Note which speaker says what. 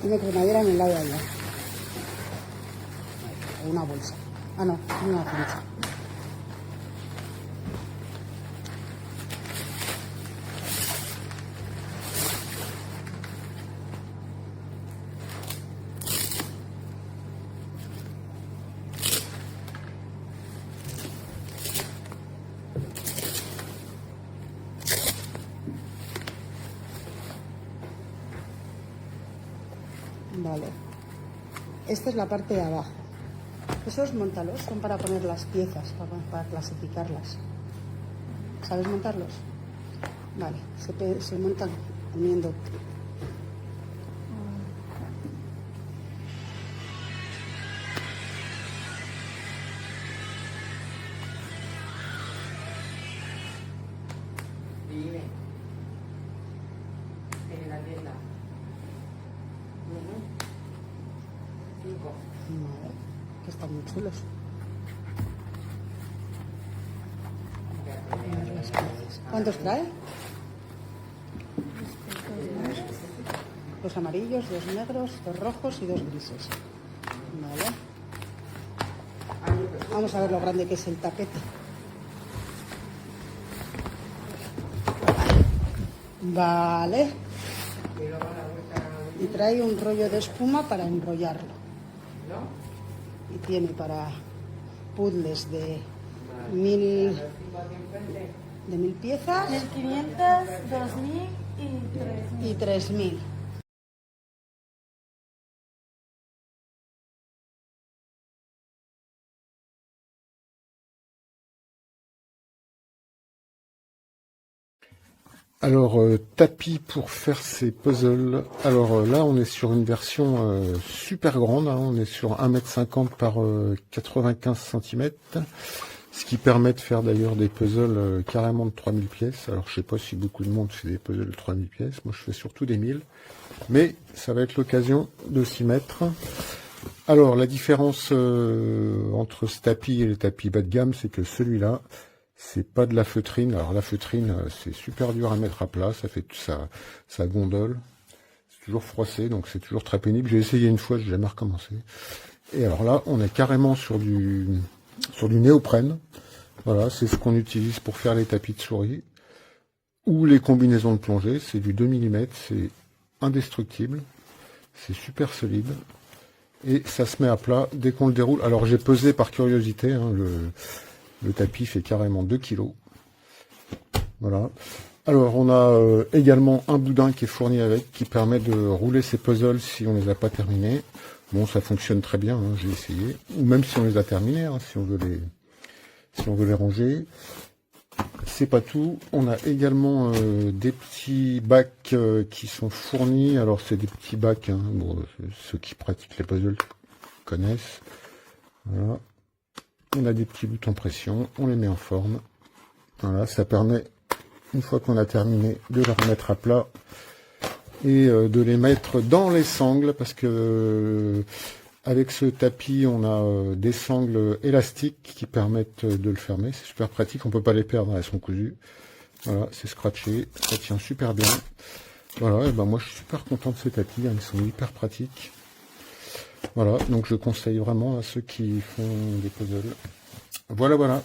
Speaker 1: Tiene cremallera en el lado de allá. O una bolsa. Ah, no, una plancha. Vale. Esta es la parte de abajo. Esos montalos son para poner las piezas, para clasificarlas. ¿Sabes montarlos? Vale, se montan uniendo.
Speaker 2: Dime. En la tienda. 5.
Speaker 1: Vale, que están muy chulos. ¿Cuántos trae? Dos amarillos, dos negros, dos rojos y dos grises. Vale. Vamos a ver lo grande que es el tapete. Vale. Y trae un rollo de espuma para enrollarlo. Y tiene para puzzles de 1000 piezas
Speaker 3: 1500, 2000 y 3000.
Speaker 1: y 3000.
Speaker 4: Alors, tapis pour faire ces puzzles. Alors là, on est sur une version super grande, hein. On est sur 1,50 m par 95 cm. Ce qui permet de faire d'ailleurs des puzzles carrément de 3000 pièces. Alors je sais pas si beaucoup de monde fait des puzzles de 3000 pièces. Moi je fais surtout des 1000. Mais ça va être l'occasion de s'y mettre. Alors la différence entre ce tapis et les tapis bas de gamme, c'est que celui-là, c'est pas de la feutrine. Alors la feutrine, c'est super dur à mettre à plat. Ça fait ça gondole. C'est toujours froissé, donc c'est toujours très pénible. J'ai essayé une fois, j'ai jamais recommencé. Et alors là, on est carrément sur du néoprène. Voilà, c'est ce qu'on utilise pour faire les tapis de souris ou les combinaisons de plongée. C'est du 2 mm, c'est indestructible, c'est super solide et ça se met à plat dès qu'on le déroule. Alors j'ai pesé par curiosité, hein, le tapis fait carrément 2 kg. Voilà. Alors on a également un boudin qui est fourni avec, qui permet de rouler ces puzzles si on les a pas terminés. Bon, ça fonctionne très bien, hein, j'ai essayé. Ou même si on les a terminés, hein, si on veut les ranger. C'est pas tout. On a également des petits bacs qui sont fournis. Alors c'est des petits bacs, hein, bon, ceux qui pratiquent les puzzles connaissent. Voilà. On a des petits boutons pression, on les met en forme. Voilà, ça permet, une fois qu'on a terminé, de les remettre à plat. Et de les mettre dans les sangles, parce que avec ce tapis on a des sangles élastiques qui permettent de le fermer. C'est super pratique, on peut pas les perdre, elles sont cousues. Voilà, c'est scratché, ça tient super bien. Voilà, et ben moi je suis super content de ces tapis, hein, ils sont hyper pratiques. Voilà, donc je conseille vraiment à ceux qui font des puzzles. Voilà.